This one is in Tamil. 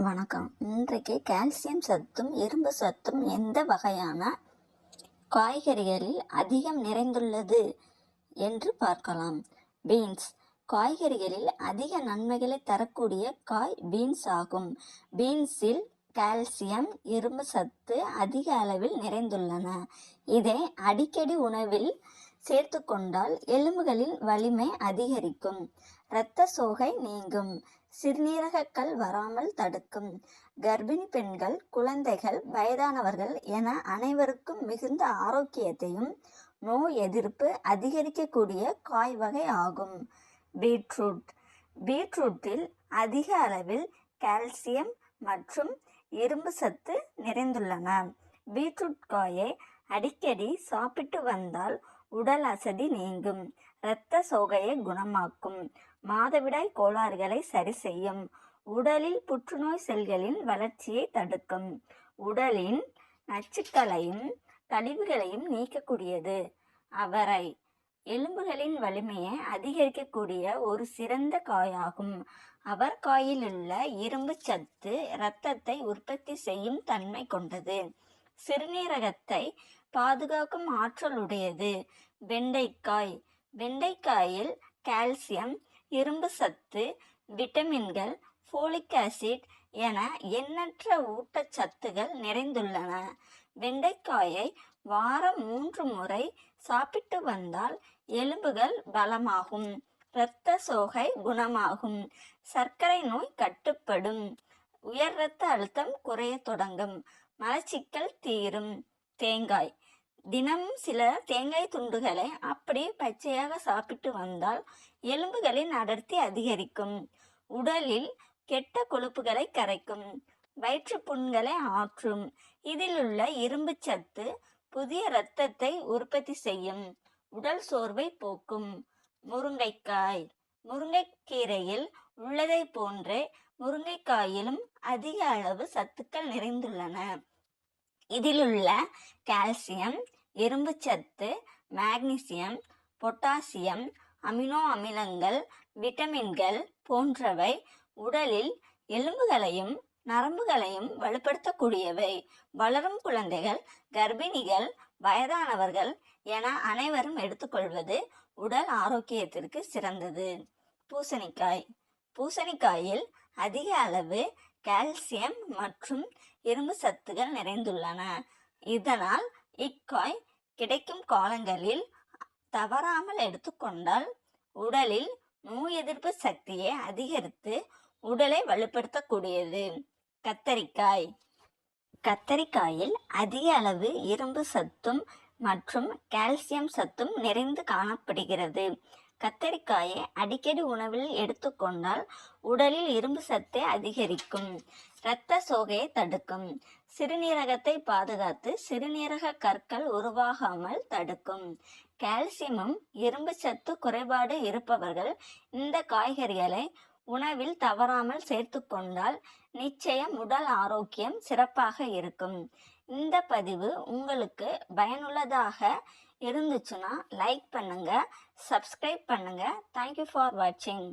வணக்கம். இன்றைக்கு கால்சியம் சத்தும் இரும்பு சத்தும் எந்த வகையான காய்கறிகளில் அதிகம் நிறைந்துள்ளது என்று பார்க்கலாம். பீன்ஸ். காய்கறிகளில் அதிக நன்மைகளை தரக்கூடிய காய் பீன்ஸ் ஆகும். பீன்ஸில் கால்சியம், இரும்பு சத்து அதிக அளவில் நிறைந்துள்ளன. இதை அடிக்கடி உணவில் சேர்த்து கொண்டால் எலும்புகளின் வலிமை அதிகரிக்கும், இரத்த சோகை நீங்கும், சிறுநீரகக்கல் வராமல் தடுக்கும். கர்ப்பிணி பெண்கள், குழந்தைகள், வயதானவர்கள் என அனைவருக்கும் மிகுந்த ஆரோக்கியத்தையும் நோய் எதிர்ப்பு அதிகரிக்கக்கூடிய காய் வகை ஆகும். பீட்ரூட். பீட்ரூட்டில் அதிக அளவில் கால்சியம் மற்றும் இரும்பு சத்து நிறைந்துள்ளன. பீட்ரூட் காயை அடிக்கடி சாப்பிட்டு வந்தால் உடல் அசதி நீங்கும், இரத்த சோகையை குணமாக்கும், மாதவிடாய் கோளாறுகளை சரி செய்யும், உடலில் புற்றுநோய் செல்களின் வளர்ச்சியை தடுக்கும், உடலின் நச்சுக்களையும் கழிவுகளையும் நீக்கக்கூடியது. அவரை. எலும்புகளின் வலிமையை அதிகரிக்கக்கூடிய ஒரு சிறந்த காயாகும். அவரைக்காயில் உள்ள இரும்பு சத்து இரத்தத்தை உற்பத்தி செய்யும் தன்மை கொண்டது, சிறுநீரகத்தை பாதுகாக்கும் ஆற்றல் உடையது. வெண்டைக்காய். வெண்டைக்காயில் கால்சியம், இரும்பு சத்து, விட்டமின்கள், ஃபோலிக் ஆசிட் என எண்ணற்ற ஊட்டச்சத்துகள் நிறைந்துள்ளன. வெண்டைக்காயை வாரம் 3 முறை சாப்பிட்டு வந்தால் எலும்புகள் பலமாகும், இரத்த சோகை குணமாகும், சர்க்கரை நோய் கட்டுப்படும், உயர் இரத்த அழுத்தம் குறைய தொடங்கும், மலச்சிக்கல் தீரும். தேங்காய். தினமும் சில தேங்காய் துண்டுகளை அப்படியே பச்சையாக சாப்பிட்டு வந்தால் எலும்புகளின் அடர்த்தி அதிகரிக்கும், உடலில் கெட்ட கொழுப்புகளை கரைக்கும், வயிற்று புண்களை ஆற்றும். இதில் உள்ள இரும்பு சத்து புதிய இரத்தத்தை உற்பத்தி செய்யும், உடல் சோர்வை போக்கும். முருங்கைக்காய். முருங்கைக்கீரையில் உள்ளதை போன்றே முருங்கைக்காயிலும் அதிக அளவு சத்துக்கள் நிறைந்துள்ளன. இதிலுள்ள கால்சியம், இரும்பு சத்து, மாக்னீசியம், பொட்டாசியம், அமினோ அமிலங்கள், விட்டமின்கள் போன்றவை உடலில் எலும்புகளையும் நரம்புகளையும் வலுப்படுத்தக்கூடியவை. வளரும் குழந்தைகள், கர்ப்பிணிகள், வயதானவர்கள் என அனைவரும் எடுத்துக்கொள்வது உடல் ஆரோக்கியத்திற்கு சிறந்தது. பூசணிக்காய். பூசணிக்காயில் அதிக அளவு கால்சியம் மற்றும் இரும்பு சத்துகள் நிறைந்துள்ளன. இதனால் இக்காய் கிடைக்கும் காலங்களில் தவறாமல் எடுத்துக்கொண்டால் உடலில் நோய் எதிர்ப்பு சக்தியை அதிகரித்து உடலை வலுப்படுத்தக்கூடியது. கத்தரிக்காய். கத்தரிக்காயில் அதிக அளவு இரும்பு சத்தும் மற்றும் கால்சியம் சத்தும் நிறைந்து காணப்படுகிறது. கத்தரிக்காயை அடிக்கடி உணவில் எடுத்துக்கொண்டால் உடலில் இரும்பு சத்தை அதிகரிக்கும், இரத்த சோகையை தடுக்கும், சிறுநீரகத்தை பாதுகாத்து சிறுநீரக கற்கள் உருவாகாமல் தடுக்கும். கால்சியமும் இரும்பு சத்து குறைபாடு இருப்பவர்கள் இந்த காய்கறிகளை உணவில் தவறாமல் சேர்த்து கொண்டால் நிச்சயம் உடல் ஆரோக்கியம் சிறப்பாக இருக்கும். இந்த பதிவு உங்களுக்கு பயனுள்ளதாக இருந்துச்சுன்னா லைக் பண்ணுங்க, சப்ஸ்கிரைப் பண்ணுங்க. தேங்க்யூ ஃபார் வாட்சிங்.